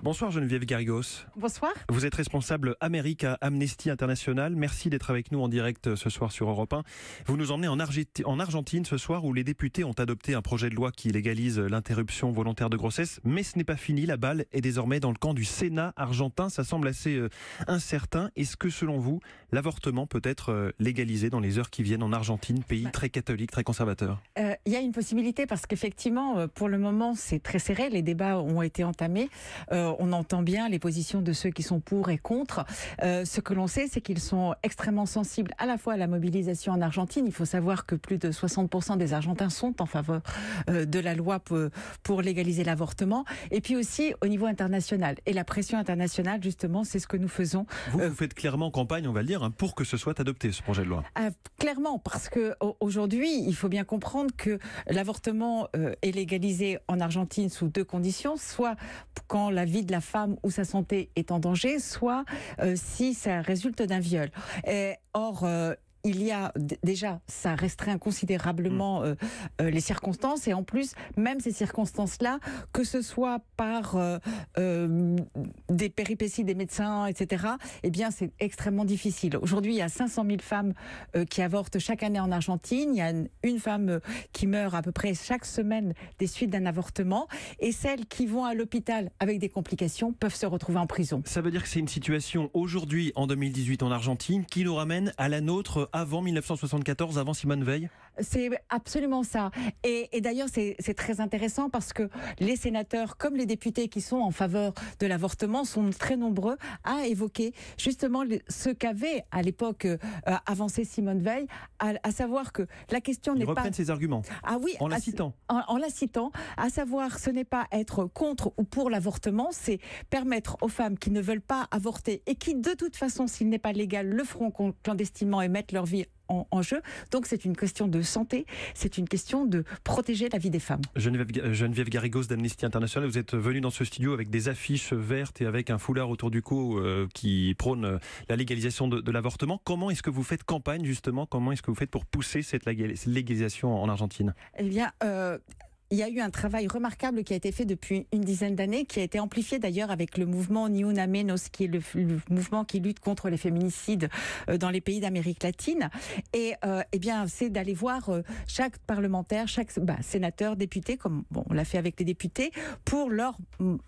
Bonsoir Geneviève Garrigos. Bonsoir. Vous êtes responsable Amérique à Amnesty International. Merci d'être avec nous en direct ce soir sur Europe 1. Vous nous emmenez en Argentine ce soir où les députés ont adopté un projet de loi qui légalise l'interruption volontaire de grossesse. Mais ce n'est pas fini. La balle est désormais dans le camp du Sénat argentin. Ça semble assez incertain. Est-ce que selon vous, l'avortement peut être légalisé dans les heures qui viennent en Argentine, pays très catholique, très conservateur? Il y a une possibilité parce qu'effectivement, pour le moment, c'est très serré. Les débats ont été entamés. On entend bien les positions de ceux qui sont pour et contre. Ce que l'on sait, c'est qu'ils sont extrêmement sensibles à la fois à la mobilisation en Argentine. Il faut savoir que plus de 60% des Argentins sont en faveur de la loi pour légaliser l'avortement. Et puis aussi au niveau international. Et la pression internationale, justement, c'est ce que nous faisons. Vous faites clairement campagne, on va le dire, pour que ce soit adopté, ce projet de loi. Clairement, parce que aujourd'hui, il faut bien comprendre que l'avortement est légalisé en Argentine sous deux conditions, soit quand la vie de la femme ou sa santé est en danger, soit si ça résulte d'un viol. Or, il y a déjà, ça restreint considérablement les circonstances, et en plus, même ces circonstances-là, que ce soit par des péripéties des médecins, etc., eh bien, c'est extrêmement difficile. Aujourd'hui, il y a 500 000 femmes qui avortent chaque année en Argentine. Il y a une femme qui meurt à peu près chaque semaine des suites d'un avortement, et celles qui vont à l'hôpital avec des complications peuvent se retrouver en prison. Ça veut dire que c'est une situation aujourd'hui, en 2018 en Argentine, qui nous ramène à la nôtre avant 1974, avant Simone Veil? C'est absolument ça. Et d'ailleurs, c'est très intéressant parce que les sénateurs, comme les députés qui sont en faveur de l'avortement, sont très nombreux à évoquer justement ce qu'avait à l'époque avancé Simone Veil, à savoir que la question n'est pas... Ils reprennent ses arguments. Ah oui, en la citant. En la citant, à savoir, ce n'est pas être contre ou pour l'avortement, c'est permettre aux femmes qui ne veulent pas avorter et qui, de toute façon, s'il n'est pas légal, le feront clandestinement et mettent leur vie en jeu. Donc c'est une question de santé, c'est une question de protéger la vie des femmes. Geneviève Garrigos d'Amnesty International, vous êtes venue dans ce studio avec des affiches vertes et avec un foulard autour du cou qui prône la légalisation de l'avortement. Comment est-ce que vous faites campagne justement? Comment est-ce que vous faites pour pousser cette légalisation en Argentine? Eh bien, il y a eu un travail remarquable qui a été fait depuis une dizaine d'années, qui a été amplifié d'ailleurs avec le mouvement Ni Una Menos, qui est le mouvement qui lutte contre les féminicides dans les pays d'Amérique latine. Et eh bien, c'est d'aller voir chaque parlementaire, chaque sénateur, député, comme on l'a fait avec les députés, pour leur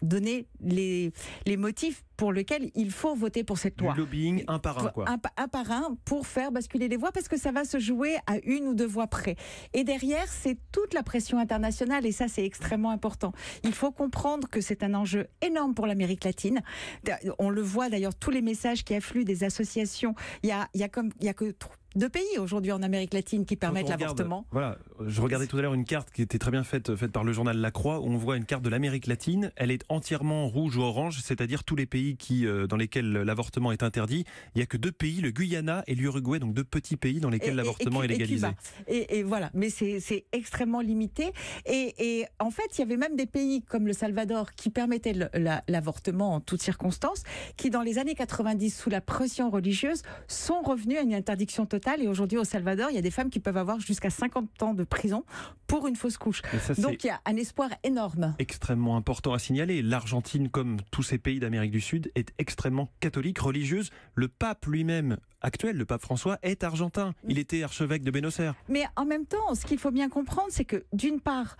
donner les motifs pour lequel il faut voter pour cette loi. Du lobbying un par un, quoi. Un par un, pour faire basculer les voix, parce que ça va se jouer à une ou deux voix près. Et derrière, c'est toute la pression internationale, et ça, c'est extrêmement important. Il faut comprendre que c'est un enjeu énorme pour l'Amérique latine. On le voit d'ailleurs, tous les messages qui affluent des associations. Il y a que 2 pays aujourd'hui en Amérique latine qui permettent l'avortement. Voilà, je regardais tout à l'heure une carte qui était très bien faite par le journal La Croix, où on voit une carte de l'Amérique latine. Elle est entièrement rouge ou orange, c'est-à-dire tous les pays dans lesquels l'avortement est interdit. Il n'y a que 2 pays, le Guyana et l'Uruguay, donc 2 petits pays dans lesquels l'avortement est légalisé. Et voilà, mais c'est extrêmement limité. Et en fait, il y avait même des pays comme le Salvador qui permettaient l'avortement en toutes circonstances, qui dans les années 90, sous la pression religieuse, sont revenus à une interdiction totale. Et aujourd'hui, au Salvador, il y a des femmes qui peuvent avoir jusqu'à 50 ans de prison pour une fausse couche. Donc il y a un espoir énorme. Extrêmement important à signaler. L'Argentine, comme tous ces pays d'Amérique du Sud, est extrêmement catholique, religieuse. Le pape lui-même, actuel, le pape François, est argentin. Il était archevêque de Buenos Aires. Mais en même temps, ce qu'il faut bien comprendre, c'est que d'une part,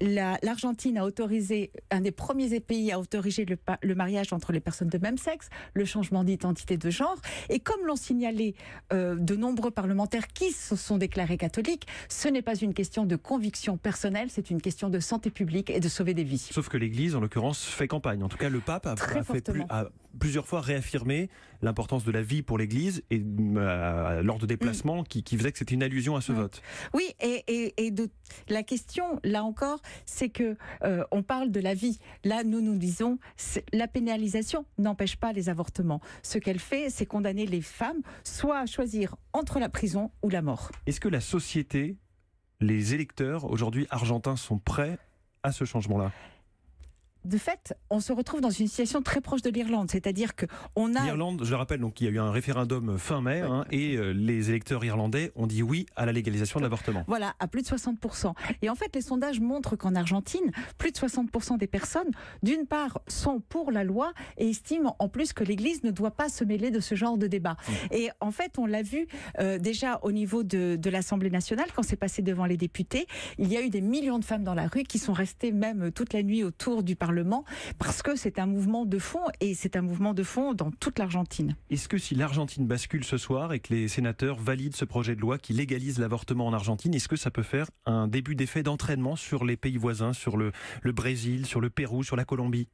l'Argentine a autorisé, un des premiers pays à autoriser le mariage entre les personnes de même sexe, le changement d'identité de genre, et comme l'ont signalé de nombreux parlementaires qui se sont déclarés catholiques, ce n'est pas une question de conviction personnelle, c'est une question de santé publique et de sauver des vies. Sauf que l'Église, en l'occurrence, fait campagne. En tout cas, le pape a plusieurs fois réaffirmé l'importance de la vie pour l'Église, et lors de déplacements qui faisaient que c'était une allusion à ce vote. Oui, et la question, là encore, c'est que on parle de la vie. Là, nous disons, la pénalisation n'empêche pas les avortements. Ce qu'elle fait, c'est condamner les femmes soit à choisir entre la prison ou la mort. Est-ce que la société, les électeurs aujourd'hui argentins sont prêts à ce changement-là? de fait, on se retrouve dans une situation très proche de l'Irlande, c'est-à-dire que on a... L'Irlande, je le rappelle, donc il y a eu un référendum fin mai et les électeurs irlandais ont dit oui à la légalisation de l'avortement. Voilà, à plus de 60%. Et en fait, les sondages montrent qu'en Argentine, plus de 60% des personnes, d'une part, sont pour la loi et estiment en plus que l'Église ne doit pas se mêler de ce genre de débat. Et en fait, on l'a vu déjà au niveau de l'Assemblée nationale, quand c'est passé devant les députés, il y a eu des millions de femmes dans la rue qui sont restées même toute la nuit autour du Parlement parce que c'est un mouvement de fond et c'est un mouvement de fond dans toute l'Argentine. Est-ce que si l'Argentine bascule ce soir et que les sénateurs valident ce projet de loi qui légalise l'avortement en Argentine, est-ce que ça peut faire un début d'effet d'entraînement sur les pays voisins, sur le Brésil, sur le Pérou, sur la Colombie ?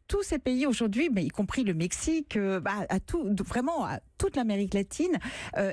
Tous ces pays aujourd'hui, mais y compris le Mexique, vraiment à toute l'Amérique latine,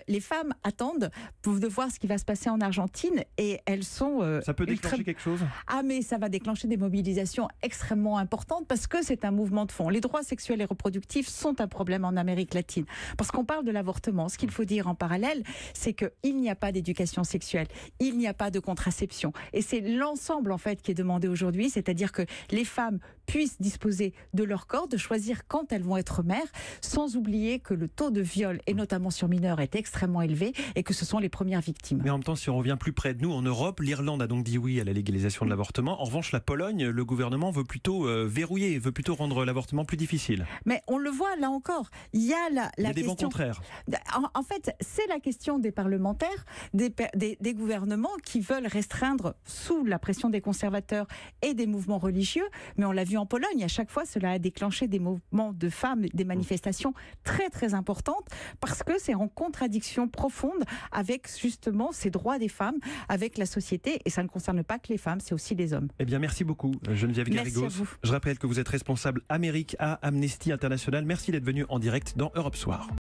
les femmes attendent de voir ce qui va se passer en Argentine et elles sont... ça peut déclencher quelque chose ? Ah, mais ça va déclencher des mobilisations extrêmement importantes parce que c'est un mouvement de fond. Les droits sexuels et reproductifs sont un problème en Amérique latine. Parce qu'on parle de l'avortement. Ce qu'il faut dire en parallèle, c'est qu'il n'y a pas d'éducation sexuelle, il n'y a pas de contraception. Et c'est l'ensemble en fait qui est demandé aujourd'hui, c'est-à-dire que les femmes puissent disposer de leur corps, de choisir quand elles vont être mères, sans oublier que le taux de viol, et notamment sur mineurs, est extrêmement élevé et que ce sont les premières victimes. Mais en même temps, si on revient plus près de nous, en Europe, l'Irlande a donc dit oui à la légalisation de l'avortement. En revanche, la Pologne, le gouvernement veut plutôt verrouiller, veut plutôt rendre l'avortement plus difficile. Mais on le voit là encore, il y a la des question... vents contraires. En fait, c'est la question des parlementaires, des gouvernements qui veulent restreindre sous la pression des conservateurs et des mouvements religieux. Mais on l'a vu en Pologne, à chaque fois, cela a déclenché des mouvements de femmes, des manifestations très très importantes, parce que c'est en contradiction profonde avec justement ces droits des femmes, avec la société, et ça ne concerne pas que les femmes, c'est aussi les hommes. Eh bien, merci beaucoup, Geneviève Garrigos. Merci à vous. Je rappelle que vous êtes responsable Amérique à Amnesty International. Merci d'être venu en direct dans Europe Soir.